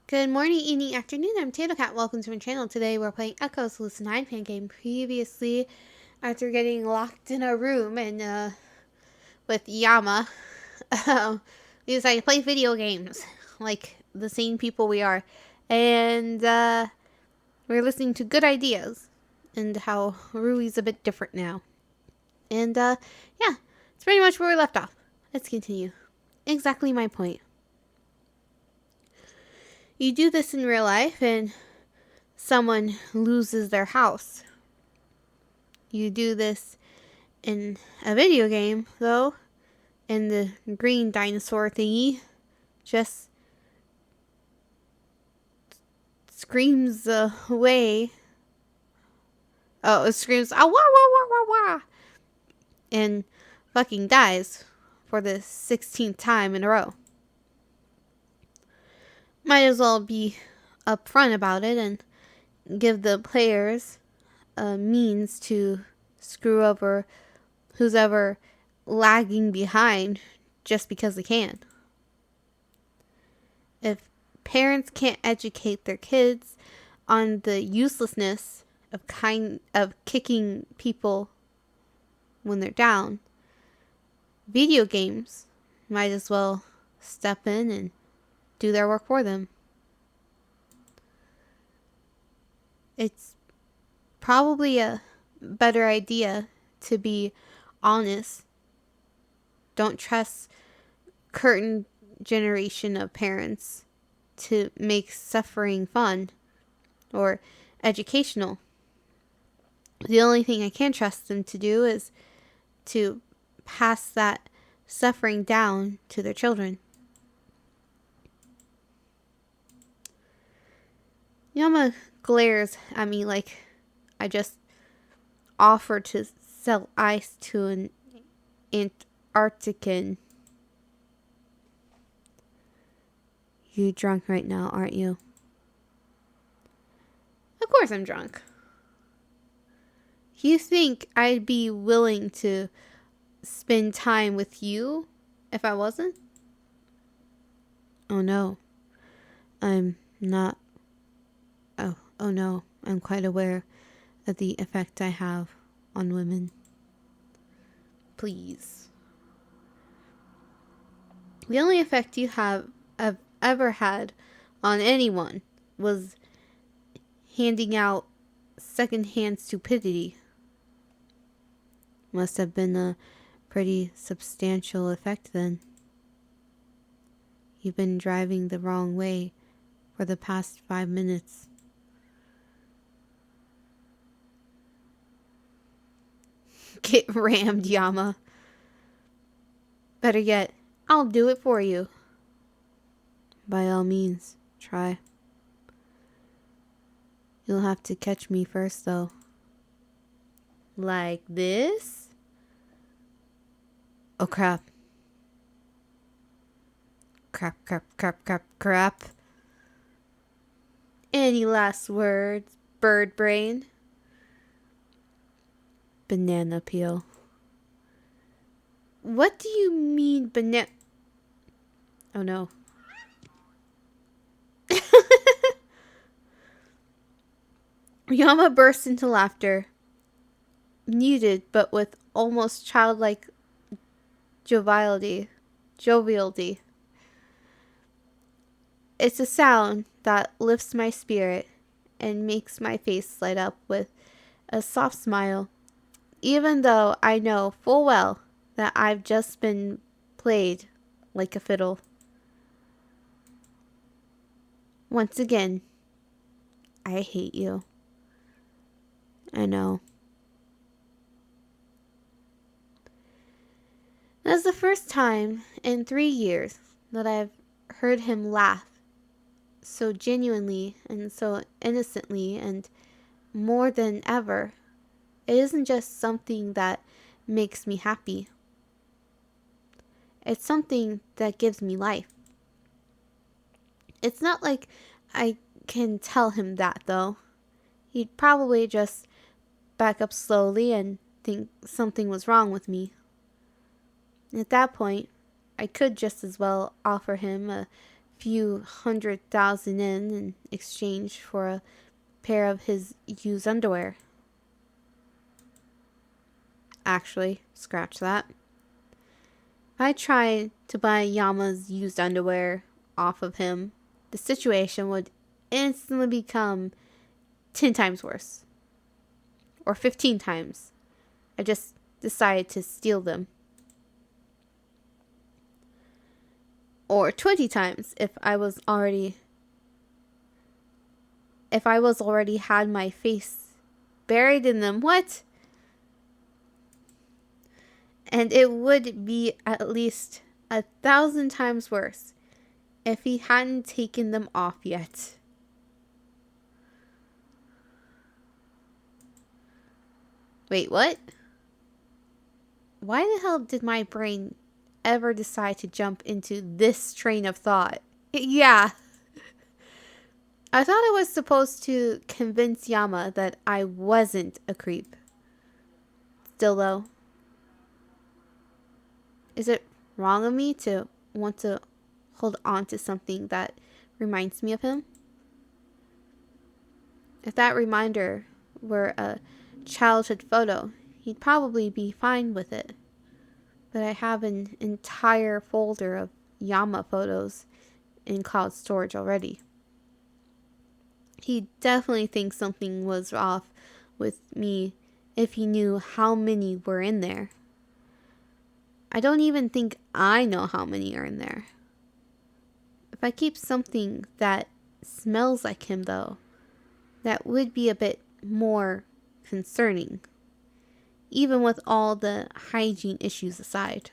Good morning, evening, afternoon. I'm Tatocat. Welcome to my channel. Today we're playing Echo's Lucid9 Fangame. Previously, after getting locked in a room and with Yama, we decided to play video games like the same people we are, and we're listening to good ideas and how Rui's a bit different now. And yeah, it's pretty much where we left off. Let's continue. Exactly my point. You do this in real life and someone loses their house. You do this in a video game, though, and the green dinosaur thingy just screams away. Oh, it screams, ah, wah, wah, wah, wah, wah, and fucking dies for the 16th time in a row. Might as well be upfront about it and give the players a means to screw over who's ever lagging behind just because they can. If parents can't educate their kids on the uselessness of kicking people when they're down, video games might as well step in and do their work for them. It's probably a better idea to be honest. Don't trust current generation of parents to make suffering fun or educational. The only thing I can trust them to do is to pass that suffering down to their children. Yama glares at me like I just offered to sell ice to an Antarctican. You drunk right now, aren't you? Of course I'm drunk. You think I'd be willing to spend time with you if I wasn't? Oh no. I'm not. Oh no. I'm quite aware of the effect I have on women. Please. The only effect you have ever had on anyone was handing out secondhand stupidity. Must have been a pretty substantial effect then. You've been driving the wrong way for the past 5 minutes. Get rammed, Yama. Better yet, I'll do it for you. By all means, try. You'll have to catch me first, though. Like this? Oh, crap. Crap. Any last words, bird brain? Banana peel. What do you mean banana? Oh no. Yama burst into laughter. Muted, but with almost childlike joviality. It's a sound that lifts my spirit and makes my face light up with a soft smile, even though I know full well that I've just been played like a fiddle. Once again, I hate you. I know. That's the first time in 3 years that I've heard him laugh so genuinely and so innocently, and more than ever, it isn't just something that makes me happy. It's something that gives me life. It's not like I can tell him that, though. He'd probably just back up slowly and think something was wrong with me. At that point, I could just as well offer him a few 100,000 in exchange for a pair of his used underwear. Actually, scratch that. If I tried to buy Yama's used underwear off of him, the situation would instantly become 10 times worse. Or 15 times. I just decided to steal them. Or 20 times if I was already had my face buried in them. What? And it would be at least 1,000 times worse if he hadn't taken them off yet. Wait, what? Why the hell did my brain ever decide to jump into this train of thought? Yeah. I thought I was supposed to convince Yama that I wasn't a creep. Still though, is it wrong of me to want to hold on to something that reminds me of him? If that reminder were a childhood photo, he'd probably be fine with it. But I have an entire folder of Yama photos in cloud storage already. He definitely thinks something was off with me if he knew how many were in there. I don't even think I know how many are in there. If I keep something that smells like him though, that would be a bit more concerning, even with all the hygiene issues aside.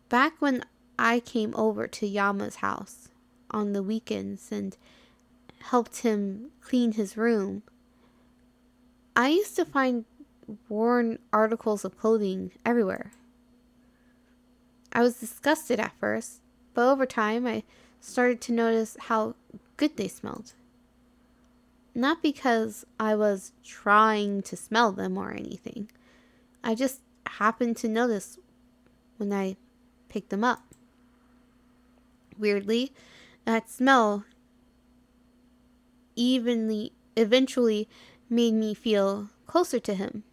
Back when I came over to Yama's house on the weekends and helped him clean his room, I used to find worn articles of clothing everywhere. I was disgusted at first, but over time I started to notice how good they smelled. Not because I was trying to smell them or anything. I just happened to notice when I picked them up. Weirdly, that smell eventually made me feel closer to him.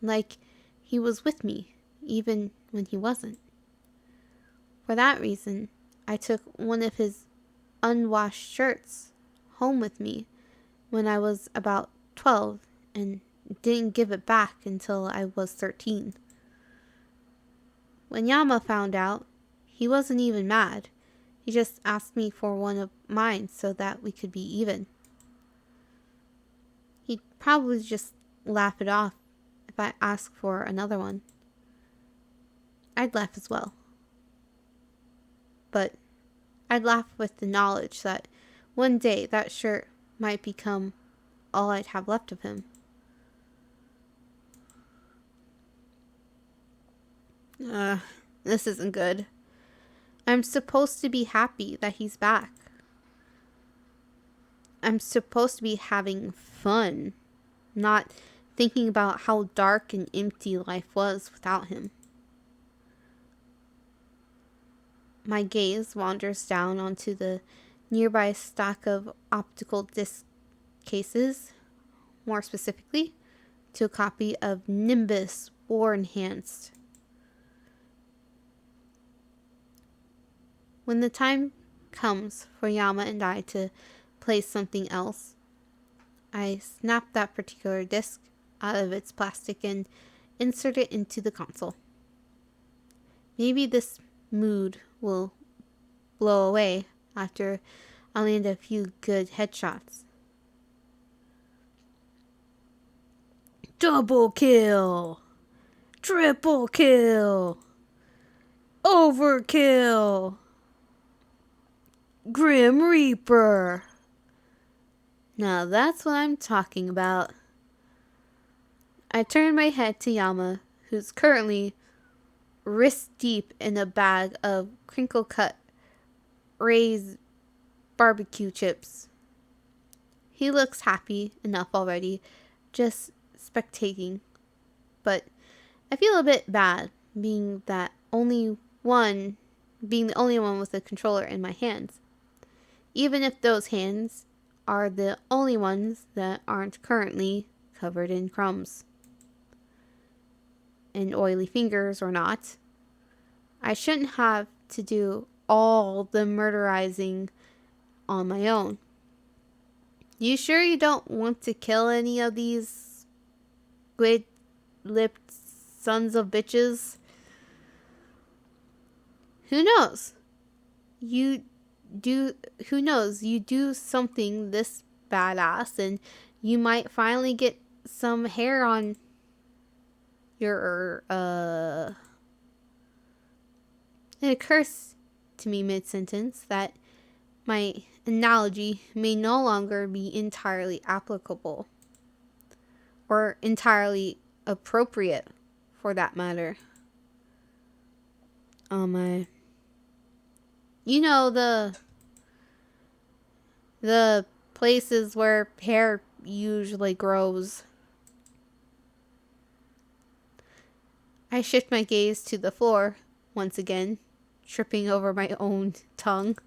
Like he was with me, even when he wasn't. For that reason, I took one of his unwashed shirts home with me when I was about 12 and didn't give it back until I was 13. When Yama found out, he wasn't even mad. He just asked me for one of mine so that we could be even. He'd probably just laugh it off if I asked for another one. I'd laugh as well. But I'd laugh with the knowledge that one day that shirt might become all I'd have left of him. This isn't good. I'm supposed to be happy that he's back. I'm supposed to be having fun, not thinking about how dark and empty life was without him. My gaze wanders down onto the nearby stack of optical disc cases, more specifically, to a copy of Nimbus War Enhanced. When the time comes for Yama and I to play something else, I snap that particular disc out of its plastic and insert it into the console. Maybe this mood will blow away after I land a few good headshots. Double kill! Triple kill! Overkill! Grim Reaper! Now that's what I'm talking about. I turn my head to Yama, who's currently wrist deep in a bag of crinkle-cut Ray's barbecue chips. He looks happy enough already, just spectating. But I feel a bit bad, being that only one being the only one with a controller in my hands. Even if those hands are the only ones that aren't currently covered in crumbs and oily fingers or not. I shouldn't have to do all the murderizing on my own. You sure you don't want to kill any of these squid-lipped sons of bitches? Who knows? You do something this badass and you might finally get some hair on your It occurs to me mid-sentence that my analogy may no longer be entirely applicable or entirely appropriate for that matter. Oh my. You know, the places where hair usually grows. I shift my gaze to the floor once again, tripping over my own tongue.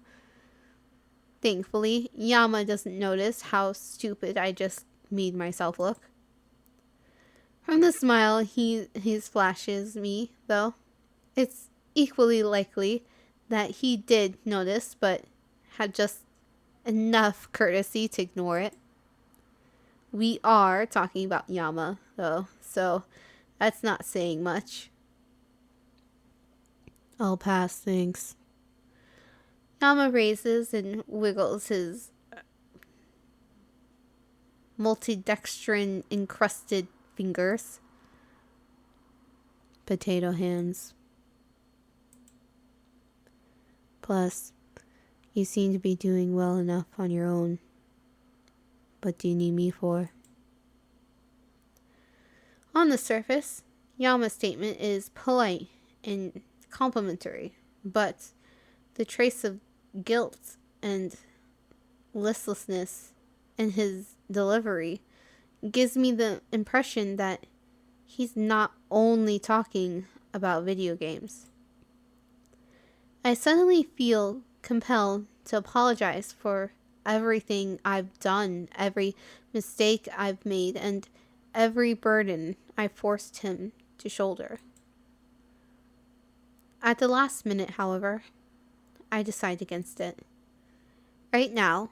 Thankfully, Yama doesn't notice how stupid I just made myself look. From the smile he flashes me, though, it's equally likely that he did notice, but had just enough courtesy to ignore it. We are talking about Yama, though, so that's not saying much. I'll pass, thanks. Yama raises and wiggles his multidextrin encrusted fingers. Potato hands. Plus, you seem to be doing well enough on your own. What do you need me for? On the surface, Yama's statement is polite and complimentary, but the trace of guilt and listlessness in his delivery gives me the impression that he's not only talking about video games. I suddenly feel compelled to apologize for everything I've done, every mistake I've made, and every burden I forced him to shoulder. At the last minute, however, I decide against it. Right now,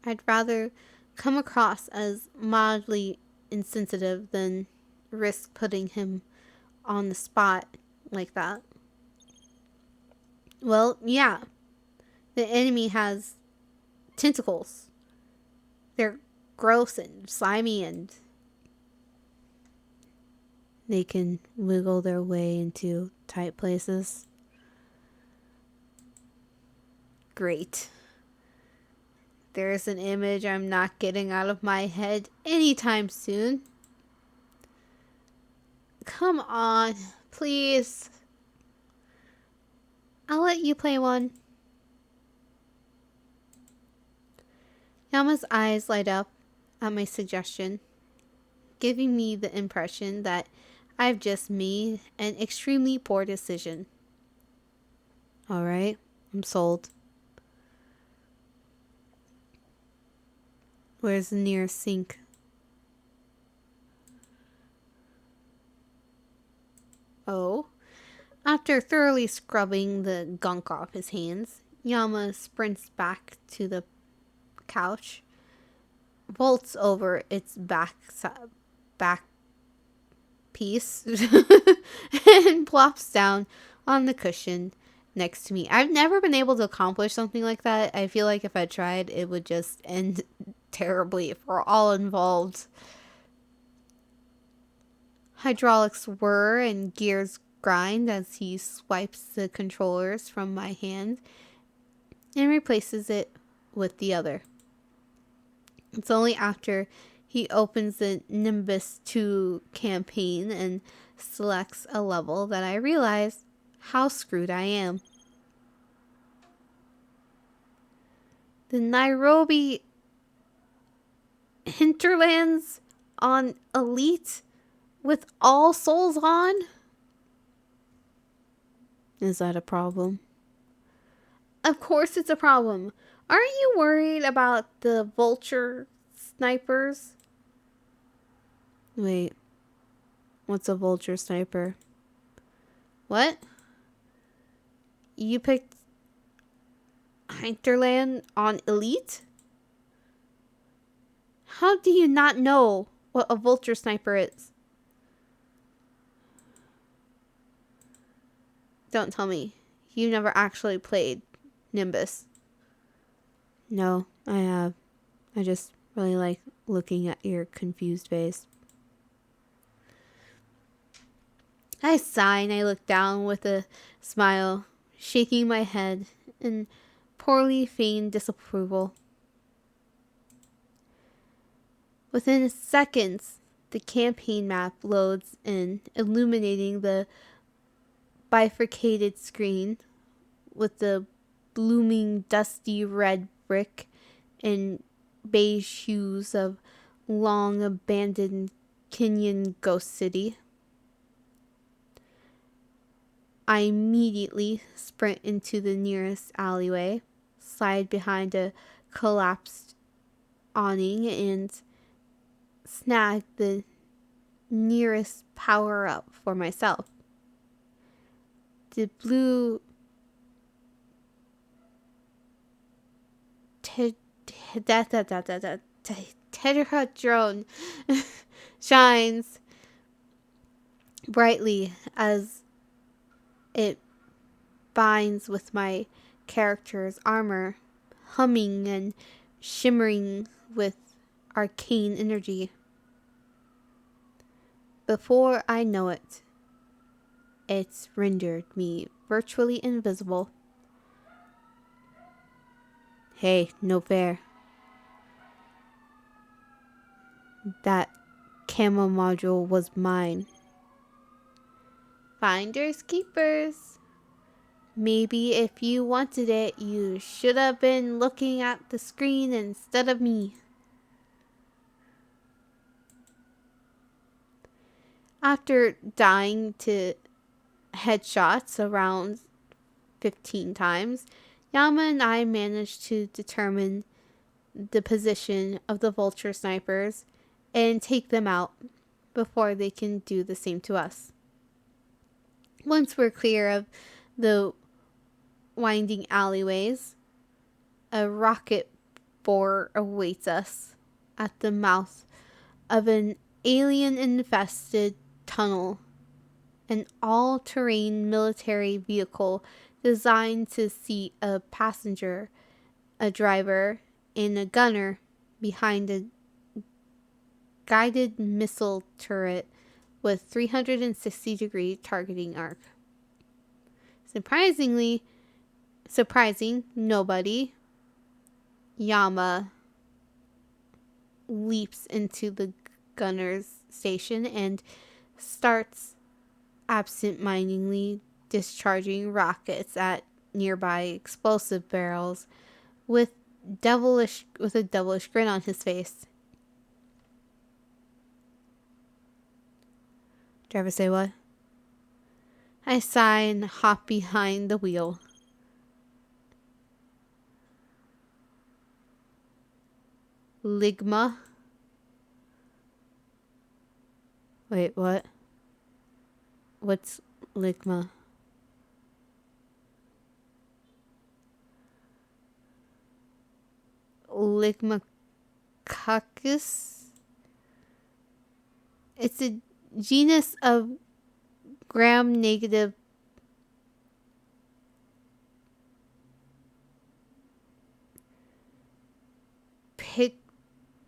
I'd rather come across as mildly insensitive than risk putting him on the spot like that. Well, yeah, the enemy has tentacles. They're gross and slimy and they can wiggle their way into tight places. Great. There's an image I'm not getting out of my head anytime soon. Come on, please. I'll let you play one. Yama's eyes light up at my suggestion, giving me the impression that I've just made an extremely poor decision. Alright, I'm sold. Where's the nearest sink? Oh. After thoroughly scrubbing the gunk off his hands, Yama sprints back to the couch, vaults over its back piece, and plops down on the cushion next to me. I've never been able to accomplish something like that. I feel like if I tried, it would just end terribly for all involved. Hydraulics whir and gears grind as he swipes the controllers from my hand and replaces it with the other. It's only after he opens the Nimbus 2 campaign and selects a level that I realize how screwed I am. The Nairobi hinterlands on Elite with all souls on? Is that a problem? Of course it's a problem. Aren't you worried about the vulture snipers? Wait, what's a vulture sniper? What? You picked Hinterland on Elite? How do you not know what a vulture sniper is? Don't tell me. You never actually played Nimbus. No, I have. I just really like looking at your confused face. I sigh and I look down with a smile, shaking my head in poorly feigned disapproval. Within seconds, the campaign map loads in, illuminating the bifurcated screen with the blooming dusty red brick and beige hues of long abandoned Kenyan ghost city. I immediately sprint into the nearest alleyway, slide behind a collapsed awning, and snag the nearest power up for myself. The blue tatacat drone shines brightly as it binds with my character's armor, humming and shimmering with arcane energy. Before I know it, it's rendered me virtually invisible. Hey, no fair. That camo module was mine. Finders keepers. Maybe if you wanted it, you should have been looking at the screen instead of me. After dying to headshots around 15 times, Yama and I managed to determine the position of the vulture snipers and take them out before they can do the same to us. Once we're clear of the winding alleyways, a rocket bore awaits us at the mouth of an alien-infested tunnel, an all-terrain military vehicle designed to seat a passenger, a driver, and a gunner behind a guided missile turret with 360-degree targeting arc. Surprising nobody, Yama leaps into the gunner's station and starts absent-mindedly discharging rockets at nearby explosive barrels with a devilish grin on his face. Driver say what? I sigh and hop behind the wheel. Ligma? Wait, what? What's Ligma? Ligmacoccus? It's a genus of gram-negative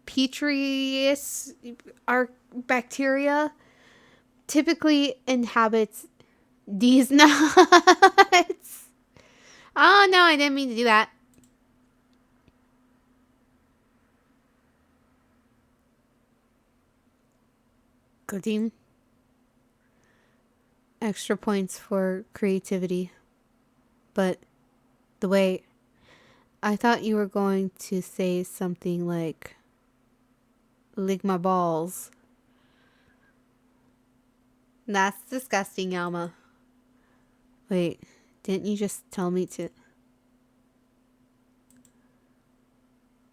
Petrius bacteria typically inhabits these nuts. Oh no, I didn't mean to do that. Go team. Extra points for creativity. But the way I thought you were going to say something like lick my balls. That's disgusting, Alma. Wait, didn't you just tell me to?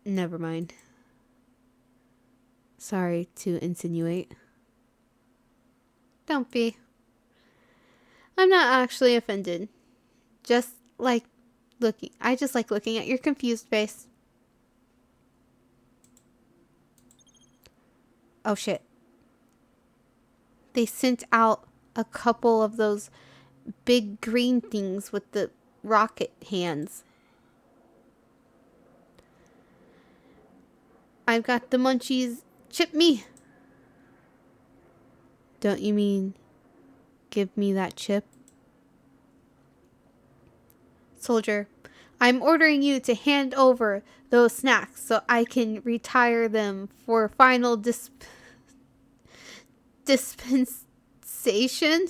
Never mind. Sorry to insinuate. Don't be. I'm not actually offended. I just like looking at your confused face. Oh shit. They sent out a couple of those big green things with the rocket hands. I've got the munchies. Chip me. Don't you mean give me that chip? Soldier, I'm ordering you to hand over those snacks so I can retire them for final dispensation.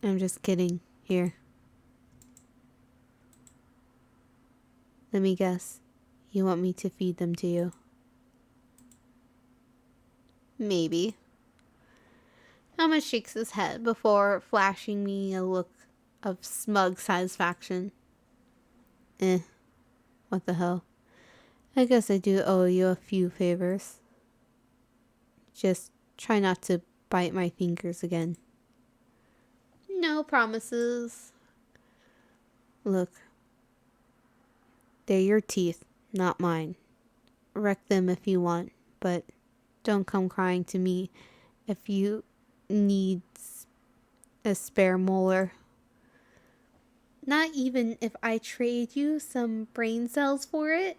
I'm just kidding. Here. Let me guess. You want me to feed them to you? Maybe. Thomas shakes his head before flashing me a look of smug satisfaction. What the hell? I guess I do owe you a few favors. Just try not to bite my fingers again. No promises. Look. They're your teeth, not mine. Wreck them if you want, but don't come crying to me if you need a spare molar. Not even if I trade you some brain cells for it?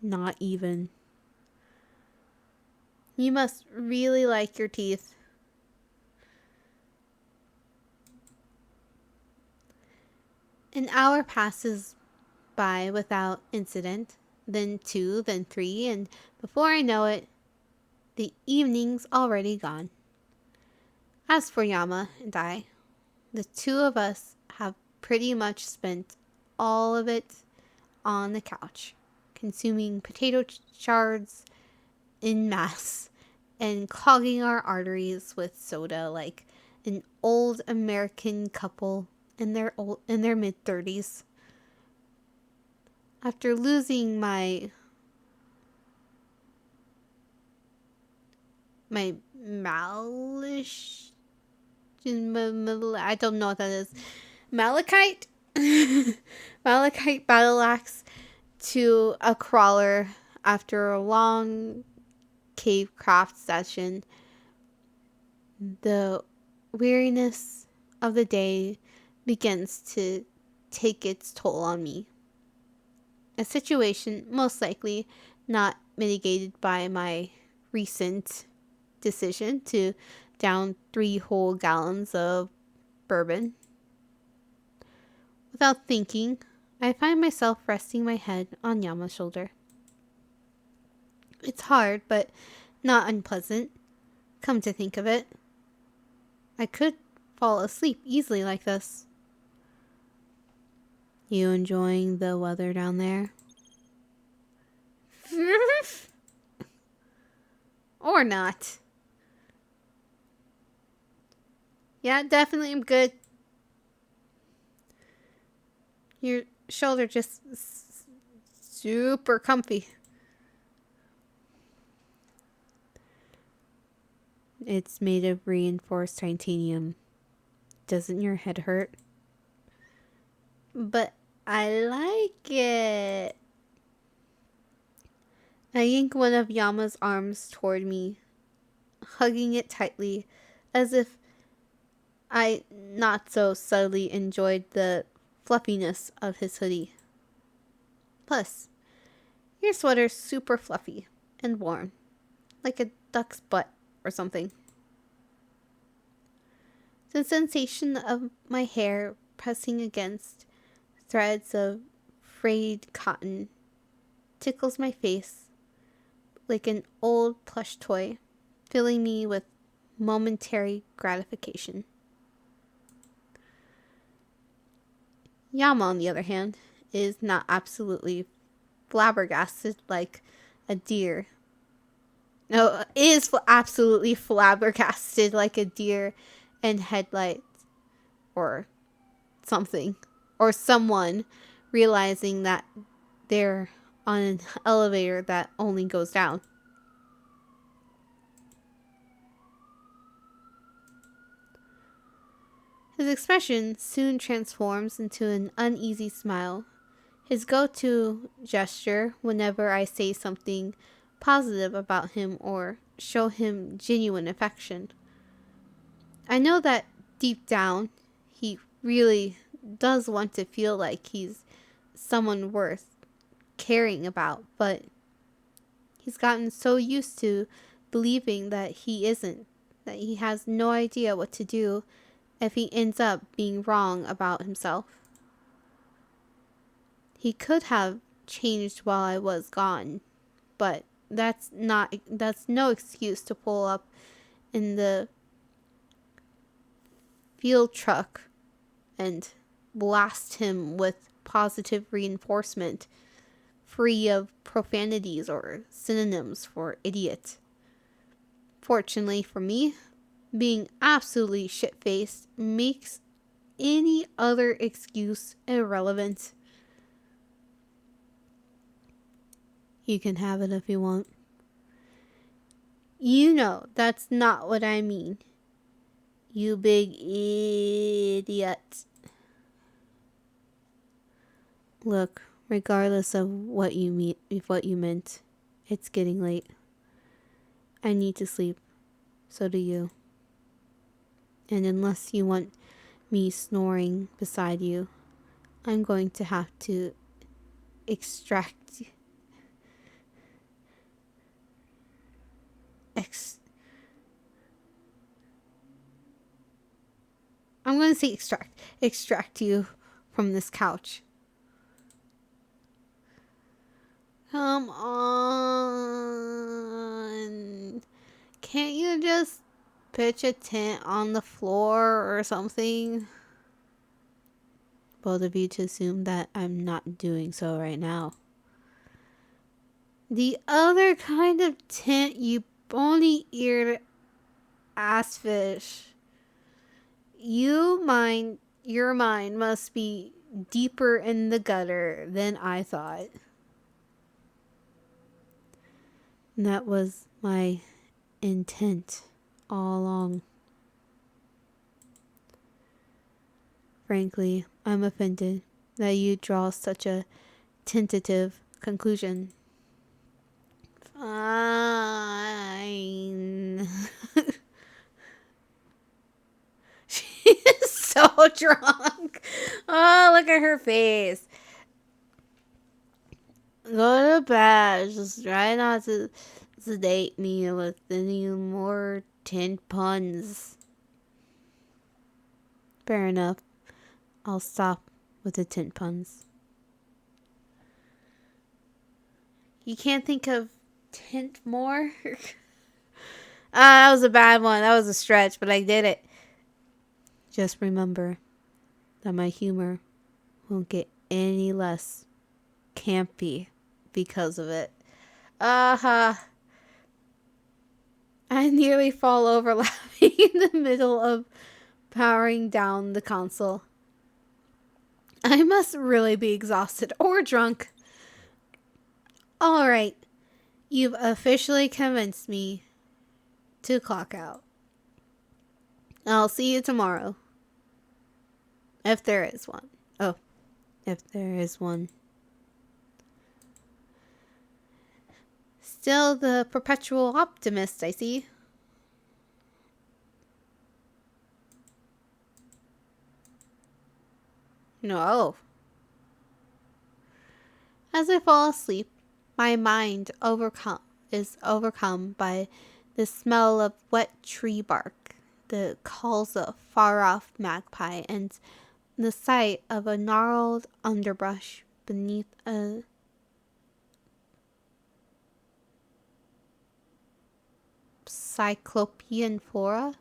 Not even. You must really like your teeth. An hour passes by without incident, then 2, then 3, and before I know it, the evening's already gone. As for Yama and I, the two of us have pretty much spent all of it on the couch, consuming potato shards en masse and clogging our arteries with soda like an old American couple in their mid-30s. After losing my malish, I don't know what that is. Malachite? Malachite battle axe to a crawler after a long cave craft session. The weariness of the day begins to take its toll on me. A situation most likely not mitigated by my recent decision to down 3 whole gallons of bourbon. Without thinking, I find myself resting my head on Yama's shoulder. It's hard, but not unpleasant. Come to think of it, I could fall asleep easily like this. You enjoying the weather down there? Or not. Yeah, definitely I'm good. Your shoulder just super comfy. It's made of reinforced titanium. Doesn't your head hurt? But I like it. I yank one of Yama's arms toward me, hugging it tightly, as if I not so subtly enjoyed the fluffiness of his hoodie. Plus, your sweater's super fluffy and warm, like a duck's butt or something. The sensation of my hair pressing against threads of frayed cotton tickles my face like an old plush toy, filling me with momentary gratification. Yama, on the other hand, is not absolutely flabbergasted like a deer. No, is absolutely flabbergasted like a deer in headlights or something. Or someone realizing that they're on an elevator that only goes down. His expression soon transforms into an uneasy smile, his go-to gesture whenever I say something positive about him or show him genuine affection. I know that deep down, he really does want to feel like he's someone worth caring about, but he's gotten so used to believing that he isn't, that he has no idea what to do if he ends up being wrong about himself. He could have changed while I was gone, but that's no excuse to pull up in the field truck and blast him with positive reinforcement, free of profanities or synonyms for idiot. Fortunately for me, being absolutely shit-faced makes any other excuse irrelevant. You can have it if you want. You know that's not what I mean. You big idiot. Look, regardless of what you meant, it's getting late. I need to sleep. So do you. And unless you want me snoring beside you, I'm going to have to extract I'm going to say extract you from this couch. Come on. Can't you just pitch a tent on the floor or something? Both of you to assume that I'm not doing so right now. The other kind of tent, you bony-eared assfish. Your mind must be deeper in the gutter than I thought. And that was my intent all along. Frankly, I'm offended that you draw such a tentative conclusion. Fine. She is so drunk. Oh, look at her face. Go to bed. Just try not to sedate me with any more tent puns. Fair enough. I'll stop with the tent puns. You can't think of tent more? That was a bad one. That was a stretch, but I did it. Just remember that my humor won't get any less campy because of it. I nearly fall over laughing in the middle of powering down the console. I must really be exhausted or drunk. Alright, you've officially convinced me to clock out. I'll see you tomorrow. If there is one. Oh, if there is one. Still the perpetual optimist, I see. No. As I fall asleep, my mind is overcome by the smell of wet tree bark, the calls of far-off magpie, and the sight of a gnarled underbrush beneath a cyclopean flora.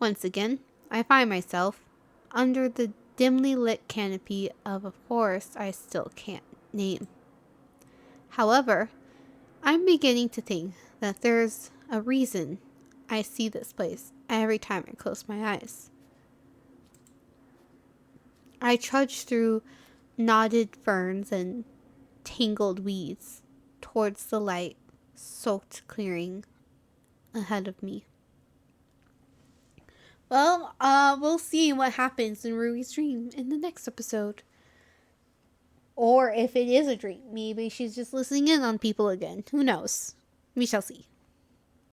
Once again, I find myself under the dimly lit canopy of a forest I still can't name. However, I'm beginning to think that there's a reason I see this place every time I close my eyes. I trudged through knotted ferns and tangled weeds towards the light soaked clearing ahead of me. Well, we'll see what happens in Ruby's dream in the next episode. Or if it is a dream, maybe she's just listening in on people again. Who knows? We shall see.